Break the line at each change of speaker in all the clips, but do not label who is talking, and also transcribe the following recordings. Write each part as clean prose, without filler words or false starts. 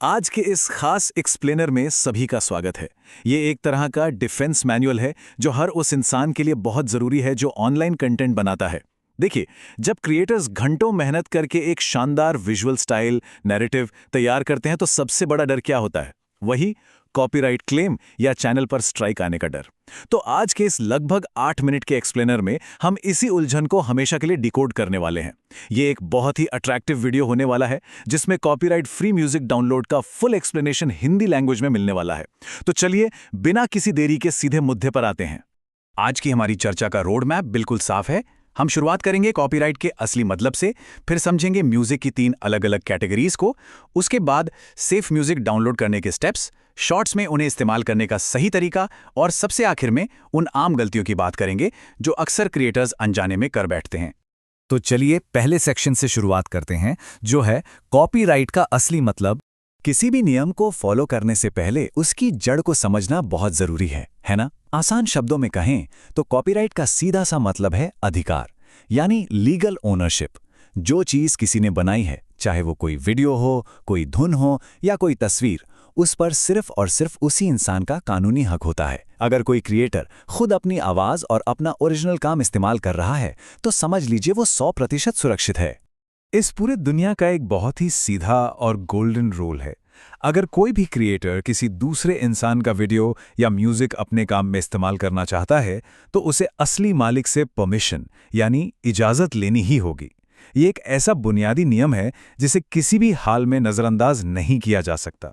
आज के इस खास एक्सप्लेनर में सभी का स्वागत है। ये एक तरह का डिफेंस मैनुअल है जो हर उस इंसान के लिए बहुत ज़रूरी है जो ऑनलाइन कंटेंट बनाता है। देखिए, जब क्रिएटर्स घंटों मेहनत करके एक शानदार विजुअल स्टाइल, नैरेटिव तैयार करते हैं तो सबसे बड़ा डर क्या होता है? वही कॉपीराइट क्लेम या चैनल पर स्ट्राइक आने का डर। तो आज के इस लगभग 8 मिनट के एक्सप्लेनर में हम इसी उलझन को हमेशा के लिए डिकोड करने वाले हैं। ये एक बहुत ही अट्रैक्टिव वीडियो होने वाला है जिसमें कॉपीराइट फ्री म्यूजिक डाउनलोड का फुल एक्सप्लेनेशन हिंदी लैंग्वेज में मिलने वाला है। तो चलिए बिना किसी देरी के सीधे मुद्दे पर आते हैं।
आज की हमारी चर्चा का रोड मैप बिल्कुल साफ है। हम शुरुआत करेंगे कॉपीराइट के असली मतलब से, फिर समझेंगे म्यूजिक की 3 अलग-अलग कैटेगरीज को, उसके बाद सेफ म्यूजिक डाउनलोड करने के स्टेप्स, शॉर्ट्स में उन्हें इस्तेमाल करने का सही तरीका और सबसे आखिर में उन आम गलतियों की बात करेंगे जो अक्सर क्रिएटर्स अनजाने में कर बैठते हैं।
तो चलिए पहले सेक्शन से शुरुआत करते हैं, जो है कॉपीराइट का असली मतलब। किसी भी नियम को फॉलो करने से पहले उसकी जड़ को समझना बहुत जरूरी है ना? आसान शब्दों में कहें तो कॉपीराइट का सीधा सा मतलब है अधिकार, यानी लीगल ओनरशिप। जो चीज किसी ने बनाई है, चाहे वो कोई वीडियो हो, कोई धुन हो या कोई तस्वीर, उस पर सिर्फ और सिर्फ उसी इंसान का कानूनी हक होता है। अगर कोई क्रिएटर खुद अपनी आवाज और अपना ओरिजिनल काम इस्तेमाल कर रहा है तो समझ लीजिए वो 100% सुरक्षित है।
इस पूरे दुनिया का एक बहुत ही सीधा और गोल्डन रूल है। अगर कोई भी क्रिएटर किसी दूसरे इंसान का वीडियो या म्यूजिक अपने काम में इस्तेमाल करना चाहता है तो उसे असली मालिक से परमिशन यानी इजाज़त लेनी ही होगी। ये एक ऐसा बुनियादी नियम है जिसे किसी भी हाल में नज़रअंदाज नहीं किया जा सकता,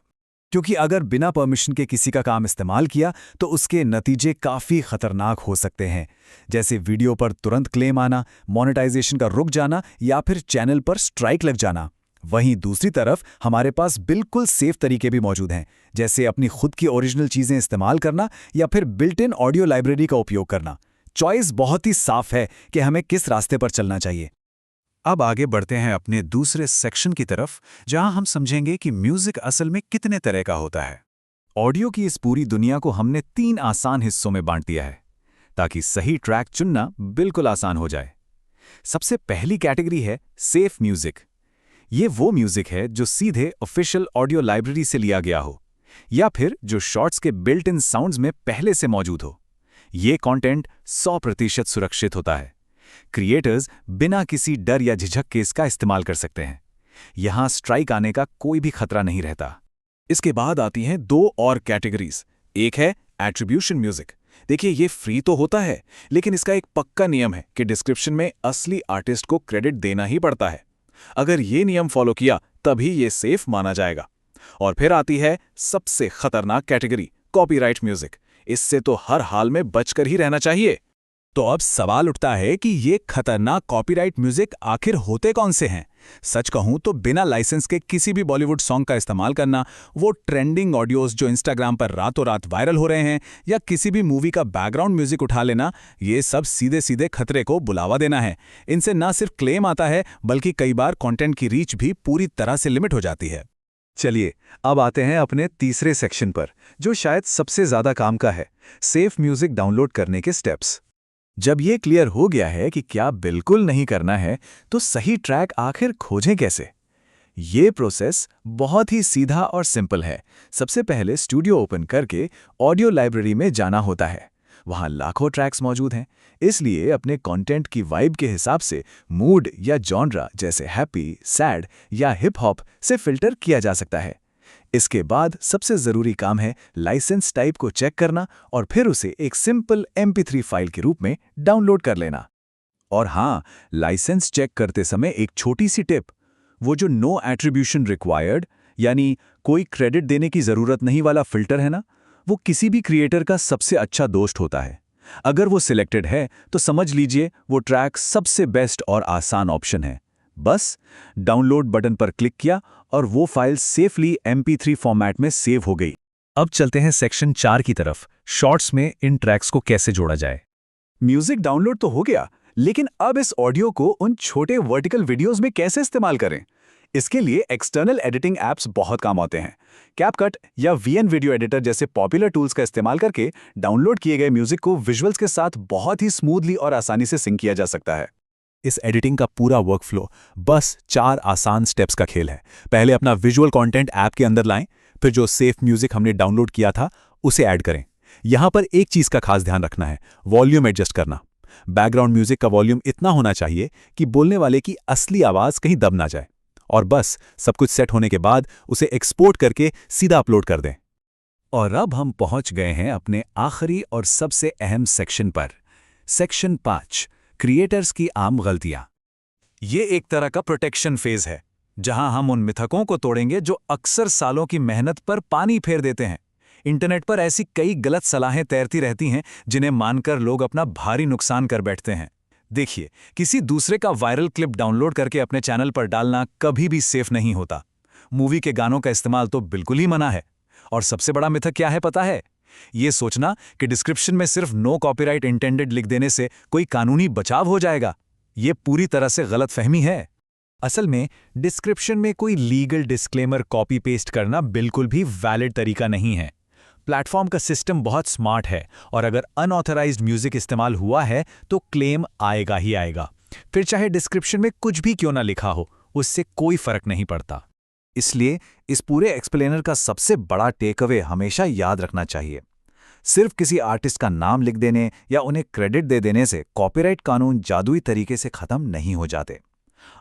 क्योंकि अगर बिना परमिशन के किसी का काम इस्तेमाल किया तो उसके नतीजे काफ़ी खतरनाक हो सकते हैं, जैसे वीडियो पर तुरंत क्लेम आना, मोनेटाइजेशन का रुक जाना या फिर चैनल पर स्ट्राइक लग जाना। वहीं दूसरी तरफ हमारे पास बिल्कुल सेफ तरीके भी मौजूद हैं, जैसे अपनी खुद की ओरिजिनल चीज़ें इस्तेमाल करना या फिर बिल्ट इन ऑडियो लाइब्रेरी का उपयोग करना। चॉइस बहुत ही साफ है कि हमें किस रास्ते पर चलना चाहिए।
अब आगे बढ़ते हैं अपने दूसरे सेक्शन की तरफ, जहां हम समझेंगे कि म्यूजिक असल में कितने तरह का होता है।
ऑडियो की इस पूरी दुनिया को हमने 3 आसान हिस्सों में बांट दिया है ताकि सही ट्रैक चुनना बिल्कुल आसान हो जाए। सबसे पहली कैटेगरी है सेफ म्यूजिक। ये वो म्यूजिक है जो सीधे ऑफिशियल ऑडियो लाइब्रेरी से लिया गया हो या फिर जो शॉर्ट्स के बिल्ट इन साउंड्स में पहले से मौजूद हो। ये कंटेंट 100% सुरक्षित होता है। क्रिएटर्स बिना किसी डर या झिझक के इसका इस्तेमाल कर सकते हैं। यहां स्ट्राइक आने का कोई भी खतरा नहीं रहता।
इसके बाद आती हैं 2 और कैटेगरीज। एक है एट्रीब्यूशन म्यूजिक। देखिए, ये फ्री तो होता है, लेकिन इसका एक पक्का नियम है कि डिस्क्रिप्शन में असली आर्टिस्ट को क्रेडिट देना ही पड़ता है। अगर ये नियम फॉलो किया तभी ये सेफ माना जाएगा। और फिर आती है सबसे खतरनाक कैटेगरी, कॉपीराइट म्यूजिक। इससे तो हर हाल में बचकर ही रहना चाहिए।
तो अब सवाल उठता है कि ये खतरनाक कॉपीराइट म्यूजिक आखिर होते कौन से हैं? सच कहूं तो बिना लाइसेंस के किसी भी बॉलीवुड सॉन्ग का इस्तेमाल करना, वो ट्रेंडिंग ऑडियोज जो इंस्टाग्राम पर रातों रात वायरल हो रहे हैं, या किसी भी मूवी का बैकग्राउंड म्यूजिक उठा लेना, ये सब सीधे सीधे खतरे को बुलावा देना है। इनसे न सिर्फ क्लेम आता है बल्कि कई बार कंटेंट की रीच भी पूरी तरह से लिमिट हो जाती है।
चलिए अब आते हैं अपने तीसरे सेक्शन पर, जो शायद सबसे ज्यादा काम का है, सेफ म्यूजिक डाउनलोड करने के स्टेप्स।
जब ये क्लियर हो गया है कि क्या बिल्कुल नहीं करना है, तो सही ट्रैक आखिर खोजें कैसे? ये प्रोसेस बहुत ही सीधा और सिंपल है। सबसे पहले स्टूडियो ओपन करके ऑडियो लाइब्रेरी में जाना होता है। वहाँ लाखों ट्रैक्स मौजूद हैं, इसलिए अपने कंटेंट की वाइब के हिसाब से मूड या जॉनरा जैसे हैप्पी, सैड या हिप हॉप से फिल्टर किया जा सकता है। इसके बाद सबसे ज़रूरी काम है लाइसेंस टाइप को चेक करना और फिर उसे एक सिंपल MP3 फाइल के रूप में डाउनलोड कर लेना। और हाँ, लाइसेंस चेक करते समय एक छोटी सी टिप, वो जो नो एट्रीब्यूशन रिक्वायर्ड यानी कोई क्रेडिट देने की ज़रूरत नहीं वाला फिल्टर है ना, वो किसी भी क्रिएटर का सबसे अच्छा दोस्त होता है। अगर वो सिलेक्टेड है तो समझ लीजिए वो ट्रैक सबसे बेस्ट और आसान ऑप्शन है। बस डाउनलोड बटन पर क्लिक किया और वो फाइल सेफली MP3 फॉर्मेट में सेव हो गई। अब चलते हैं सेक्शन 4 की तरफ, शॉर्ट्स में इन ट्रैक्स को कैसे जोड़ा जाए।
म्यूजिक डाउनलोड तो हो गया, लेकिन अब इस ऑडियो को उन छोटे वर्टिकल वीडियोस में कैसे इस्तेमाल करें? इसके लिए एक्सटर्नल एडिटिंग ऐप्स बहुत काम आते हैं। कैपकट या VN वीडियो एडिटर जैसे पॉपुलर टूल्स का इस्तेमाल करके डाउनलोड किए गए म्यूजिक को विजुअल्स के साथ बहुत ही स्मूथली और आसानी से सिंक किया जा सकता है।
इस एडिटिंग का पूरा वर्कफ्लो बस 4 आसान स्टेप्स का खेल है। पहले अपना विजुअल कंटेंट ऐप के अंदर लाएं, फिर जो सेफ म्यूजिक हमने डाउनलोड किया था उसे ऐड करें। यहां पर एक चीज का खास ध्यान रखना है, वॉल्यूम एडजस्ट करना। बैकग्राउंड म्यूजिक का वॉल्यूम इतना होना चाहिए कि बोलने वाले की असली आवाज कहीं दब ना जाए। और बस सब कुछ सेट होने के बाद उसे एक्सपोर्ट करके सीधा अपलोड कर दें।
और अब हम पहुंच गए हैं अपने आखिरी और सबसे अहम सेक्शन पर। सेक्शन 5, क्रिएटर्स की आम गलतियां।
ये एक तरह का प्रोटेक्शन फेज है, जहां हम उन मिथकों को तोड़ेंगे जो अक्सर सालों की मेहनत पर पानी फेर देते हैं। इंटरनेट पर ऐसी कई गलत सलाहें तैरती रहती हैं जिन्हें मानकर लोग अपना भारी नुकसान कर बैठते हैं। देखिए, किसी दूसरे का वायरल क्लिप डाउनलोड करके अपने चैनल पर डालना कभी भी सेफ नहीं होता। मूवी के गानों का इस्तेमाल तो बिल्कुल ही मना है। और सबसे बड़ा मिथक क्या है पता है? ये सोचना कि डिस्क्रिप्शन में सिर्फ नो कॉपीराइट इंटेंडेड लिख देने से कोई कानूनी बचाव हो जाएगा। ये पूरी तरह से गलतफहमी है। असल में डिस्क्रिप्शन में कोई लीगल डिस्क्लेमर कॉपी पेस्ट करना बिल्कुल भी वैलिड तरीका नहीं है। प्लेटफॉर्म का सिस्टम बहुत स्मार्ट है और अगर अनऑथराइज्ड म्यूजिक इस्तेमाल हुआ है तो क्लेम आएगा ही आएगा। फिर चाहे डिस्क्रिप्शन में कुछ भी क्यों ना लिखा हो, उससे कोई फर्क नहीं पड़ता।
इसलिए इस पूरे एक्सप्लेनर का सबसे बड़ा टेकअवे हमेशा याद रखना चाहिए। सिर्फ किसी आर्टिस्ट का नाम लिख देने या उन्हें क्रेडिट दे देने से कॉपीराइट कानून जादुई तरीके से खत्म नहीं हो जाते।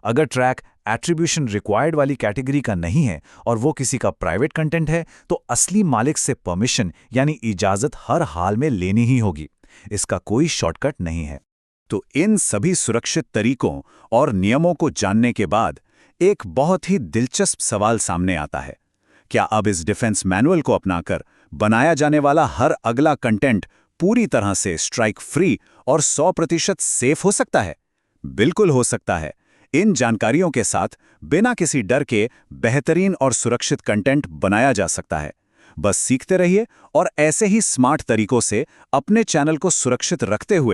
अगर ट्रैक एट्रीब्यूशन रिक्वायर्ड वाली कैटेगरी का नहीं है और वो किसी का प्राइवेट कंटेंट है तो असली मालिक से परमिशन यानी इजाजत हर हाल में लेनी ही होगी। इसका कोई शॉर्टकट नहीं है।
तो इन सभी सुरक्षित तरीकों और नियमों को जानने के बाद एक बहुत ही दिलचस्प सवाल सामने आता है। क्या अब इस डिफेंस मैनुअल को अपनाकर बनाया जाने वाला हर अगला कंटेंट पूरी तरह से स्ट्राइक फ्री और 100% सेफ हो सकता है? बिल्कुल हो सकता है। इन जानकारियों के साथ बिना किसी डर के बेहतरीन और सुरक्षित कंटेंट बनाया जा सकता है। बस सीखते रहिए और ऐसे ही स्मार्ट तरीकों से अपने चैनल को सुरक्षित रखते हुए